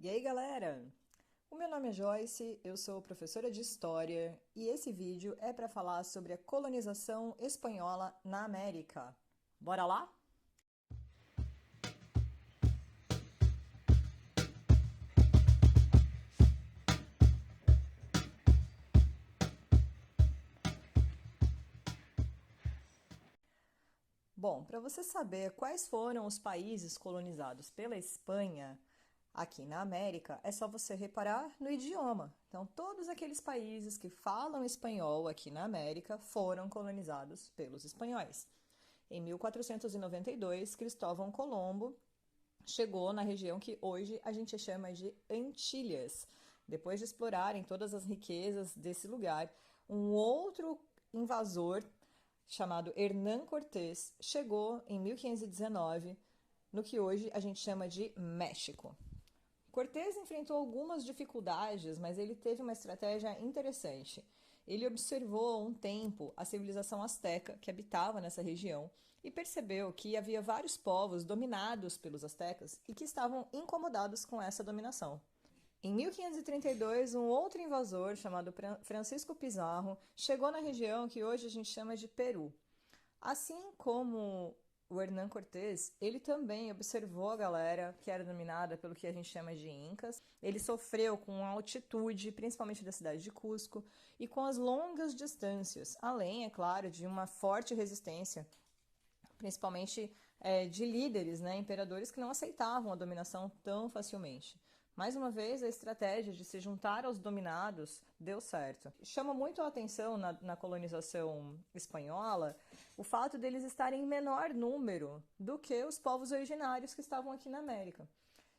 E aí, galera? O meu nome é Joyce, eu sou professora de História e esse vídeo é para falar sobre a colonização espanhola na América. Bora lá? Bom, para você saber quais foram os países colonizados pela Espanha aqui na América, é só você reparar no idioma. Então, todos aqueles países que falam espanhol aqui na América foram colonizados pelos espanhóis. Em 1492, Cristóvão Colombo chegou na região que hoje a gente chama de Antilhas. Depois de explorarem todas as riquezas desse lugar, um outro invasor chamado Hernán Cortés chegou em 1519 no que hoje a gente chama de México. Cortés enfrentou algumas dificuldades, mas ele teve uma estratégia interessante. Ele observou um tempo a civilização asteca que habitava nessa região e percebeu que havia vários povos dominados pelos astecas e que estavam incomodados com essa dominação. Em 1532, um outro invasor chamado Francisco Pizarro chegou na região que hoje a gente chama de Peru. Assim como o Hernán Cortés, ele também observou a galera que era dominada pelo que a gente chama de Incas. Ele sofreu com a altitude, principalmente da cidade de Cusco, e com as longas distâncias, além, é claro, de uma forte resistência, principalmente de líderes, né, imperadores que não aceitavam a dominação tão facilmente. Mais uma vez, a estratégia de se juntar aos dominados deu certo. Chama muito a atenção na colonização espanhola o fato deles estarem em menor número do que os povos originários que estavam aqui na América.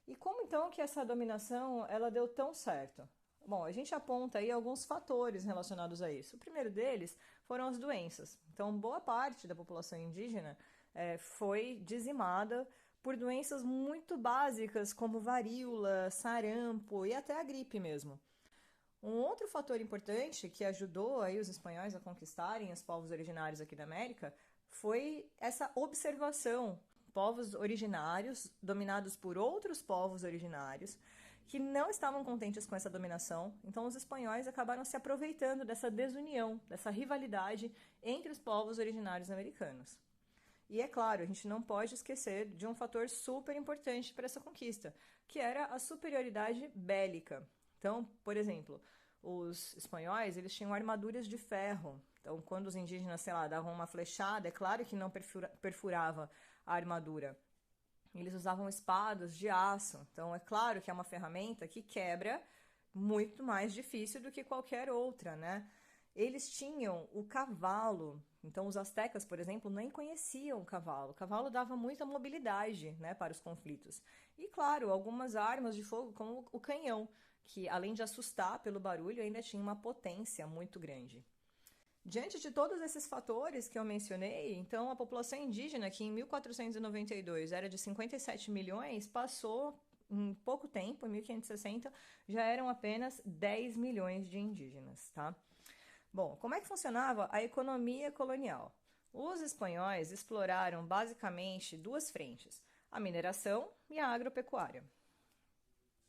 E como então que essa dominação ela deu tão certo? Bom, a gente aponta aí alguns fatores relacionados a isso. O primeiro deles foram as doenças. Então, boa parte da população indígena foi dizimada por doenças muito básicas como varíola, sarampo e até a gripe mesmo. Um outro fator importante que ajudou aí os espanhóis a conquistarem os povos originários aqui da América foi essa observação. Povos originários dominados por outros povos originários que não estavam contentes com essa dominação. Então os espanhóis acabaram se aproveitando dessa desunião, dessa rivalidade entre os povos originários americanos. E é claro, a gente não pode esquecer de um fator super importante para essa conquista, que era a superioridade bélica. Então, por exemplo, os espanhóis, eles tinham armaduras de ferro. Então, quando os indígenas, sei lá, davam uma flechada, é claro que não perfurava a armadura. Eles usavam espadas de aço. Então, é claro que é uma ferramenta que quebra muito mais difícil do que qualquer outra, né? Eles tinham o cavalo. Então, os astecas, por exemplo, nem conheciam o cavalo. O cavalo dava muita mobilidade, né, para os conflitos. E, claro, algumas armas de fogo, como o canhão, que além de assustar pelo barulho, ainda tinha uma potência muito grande. Diante de todos esses fatores que eu mencionei, então a população indígena, que em 1492 era de 57 milhões, passou em pouco tempo, em 1560, já eram apenas 10 milhões de indígenas, tá? Bom, como é que funcionava a economia colonial? Os espanhóis exploraram basicamente duas frentes: a mineração e a agropecuária.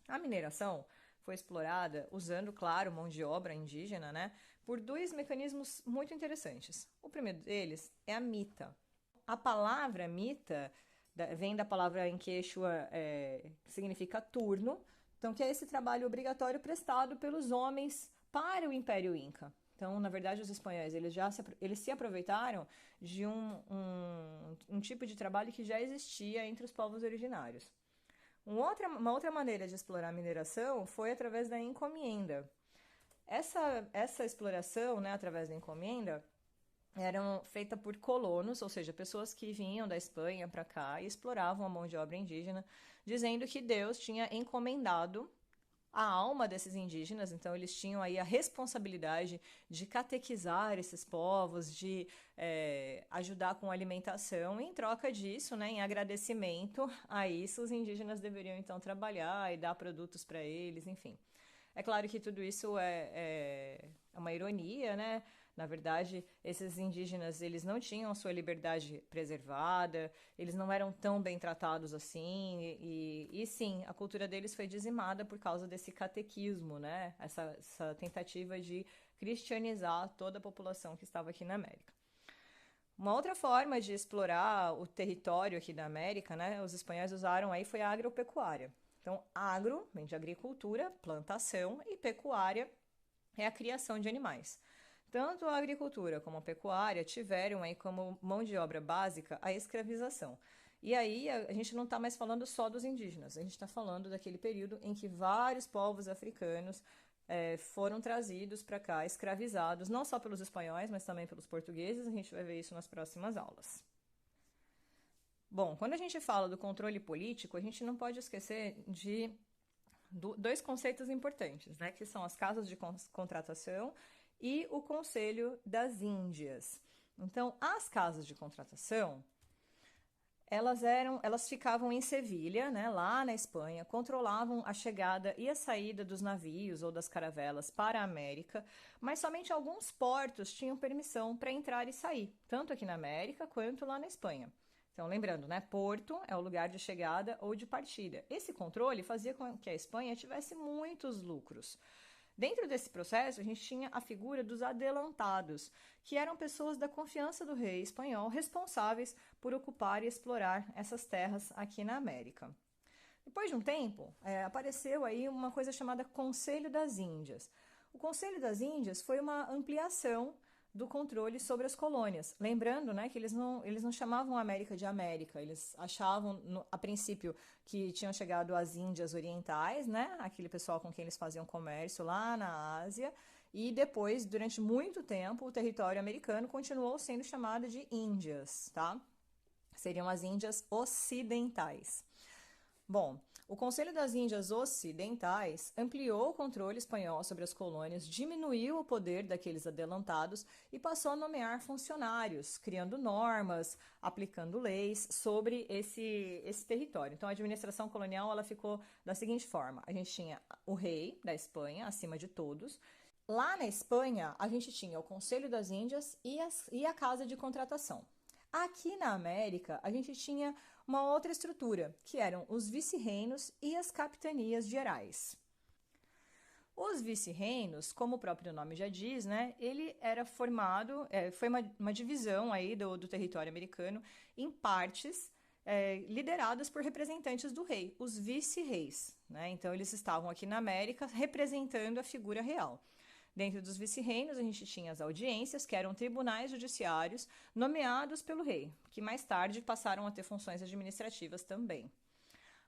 A mineração foi explorada usando, claro, mão de obra indígena, né, por dois mecanismos muito interessantes. O primeiro deles é a mita. A palavra mita vem da palavra em quechua, que significa turno, então que é esse trabalho obrigatório prestado pelos homens para o Império Inca. Então, na verdade, os espanhóis eles se aproveitaram de um tipo de trabalho que já existia entre os povos originários. Uma outra maneira de explorar a mineração foi através da encomenda. Essa exploração, né, através da encomenda, era feita por colonos, ou seja, pessoas que vinham da Espanha para cá e exploravam a mão de obra indígena, dizendo que Deus tinha encomendado a alma desses indígenas, então eles tinham aí a responsabilidade de catequizar esses povos, de ajudar com alimentação, e em troca disso, né, em agradecimento a isso, os indígenas deveriam então trabalhar e dar produtos para eles, enfim. É claro que tudo isso é uma ironia, né? Na verdade, esses indígenas, eles não tinham sua liberdade preservada, eles não eram tão bem tratados assim, e sim, a cultura deles foi dizimada por causa desse catequismo, né? Essa tentativa de cristianizar toda a população que estava aqui na América. Uma outra forma de explorar o território aqui da América, né, os espanhóis usaram aí foi a agropecuária. Então, agro vem de agricultura, plantação, e pecuária é a criação de animais. Tanto a agricultura como a pecuária tiveram aí como mão de obra básica a escravização. E aí a gente não está mais falando só dos indígenas, a gente está falando daquele período em que vários povos africanos foram trazidos para cá, escravizados, não só pelos espanhóis, mas também pelos portugueses. A gente vai ver isso nas próximas aulas. Bom, quando a gente fala do controle político, a gente não pode esquecer de dois conceitos importantes, né, que são as casas de contratação e o Conselho das Índias. Então, as casas de contratação, elas ficavam em Sevilha, né, lá na Espanha, controlavam a chegada e a saída dos navios ou das caravelas para a América, mas somente alguns portos tinham permissão para entrar e sair, tanto aqui na América quanto lá na Espanha. Então, lembrando, né, porto é o lugar de chegada ou de partida. Esse controle fazia com que a Espanha tivesse muitos lucros. Dentro desse processo, a gente tinha a figura dos adelantados, que eram pessoas da confiança do rei espanhol responsáveis por ocupar e explorar essas terras aqui na América. Depois de um tempo, apareceu aí uma coisa chamada Conselho das Índias. O Conselho das Índias foi uma ampliação do controle sobre as colônias. Lembrando, né, que eles não chamavam a América de América, eles achavam, a princípio, que tinham chegado às Índias Orientais, né, aquele pessoal com quem eles faziam comércio lá na Ásia, e depois, durante muito tempo, o território americano continuou sendo chamado de Índias, tá? Seriam as Índias Ocidentais. Bom, o Conselho das Índias Ocidentais ampliou o controle espanhol sobre as colônias, diminuiu o poder daqueles adelantados e passou a nomear funcionários, criando normas, aplicando leis sobre esse território. Então, a administração colonial ela ficou da seguinte forma: a gente tinha o rei da Espanha, acima de todos. Lá na Espanha, a gente tinha o Conselho das Índias e a Casa de Contratação. Aqui na América, a gente tinha uma outra estrutura, que eram os vice-reinos e as capitanias gerais. Os vice-reinos, como o próprio nome já diz, né, ele era formado, foi uma divisão aí do território americano em partes lideradas por representantes do rei, os vice-reis, né? Então, eles estavam aqui na América representando a figura real. Dentro dos vice-reinos, a gente tinha as audiências, que eram tribunais judiciários nomeados pelo rei, que mais tarde passaram a ter funções administrativas também.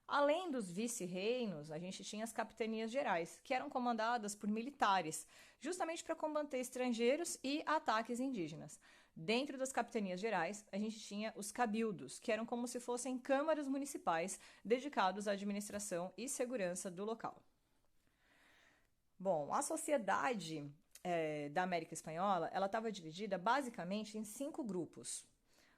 Além dos vice-reinos, a gente tinha as capitanias gerais, que eram comandadas por militares, justamente para combater estrangeiros e ataques indígenas. Dentro das capitanias gerais, a gente tinha os cabildos, que eram como se fossem câmaras municipais dedicados à administração e segurança do local. Bom, a sociedade da América Espanhola, ela estava dividida basicamente em 5 grupos.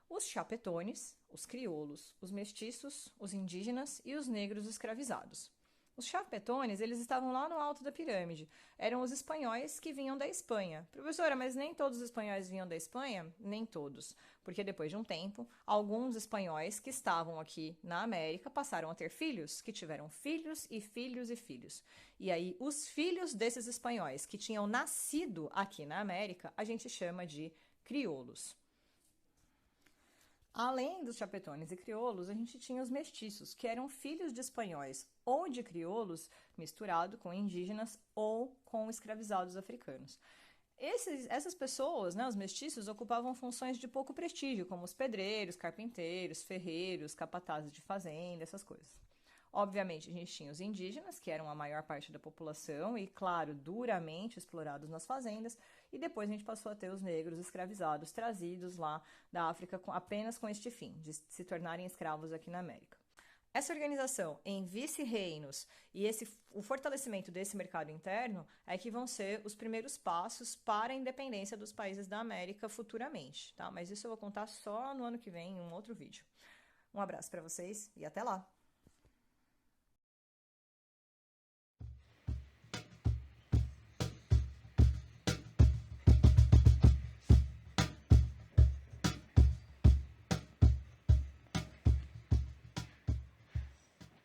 Os chapetones, os crioulos, os mestiços, os indígenas e os negros escravizados. Os chapetones, eles estavam lá no alto da pirâmide. Eram os espanhóis que vinham da Espanha. Professora, mas nem todos os espanhóis vinham da Espanha? Nem todos. Porque depois de um tempo, alguns espanhóis que estavam aqui na América passaram a ter filhos, que tiveram filhos e filhos e filhos. E aí, os filhos desses espanhóis que tinham nascido aqui na América, a gente chama de crioulos. Além dos chapetones e crioulos, a gente tinha os mestiços, que eram filhos de espanhóis ou de crioulos misturado com indígenas ou com escravizados africanos. Essas pessoas, né, os mestiços, ocupavam funções de pouco prestígio, como os pedreiros, carpinteiros, ferreiros, capatazes de fazenda, essas coisas. Obviamente, a gente tinha os indígenas, que eram a maior parte da população e, claro, duramente explorados nas fazendas, e depois a gente passou a ter os negros escravizados, trazidos lá da África apenas com este fim, de se tornarem escravos aqui na América. Essa organização em vice-reinos e o fortalecimento desse mercado interno é que vão ser os primeiros passos para a independência dos países da América futuramente, tá? Mas isso eu vou contar só no ano que vem, em um outro vídeo. Um abraço para vocês e até lá!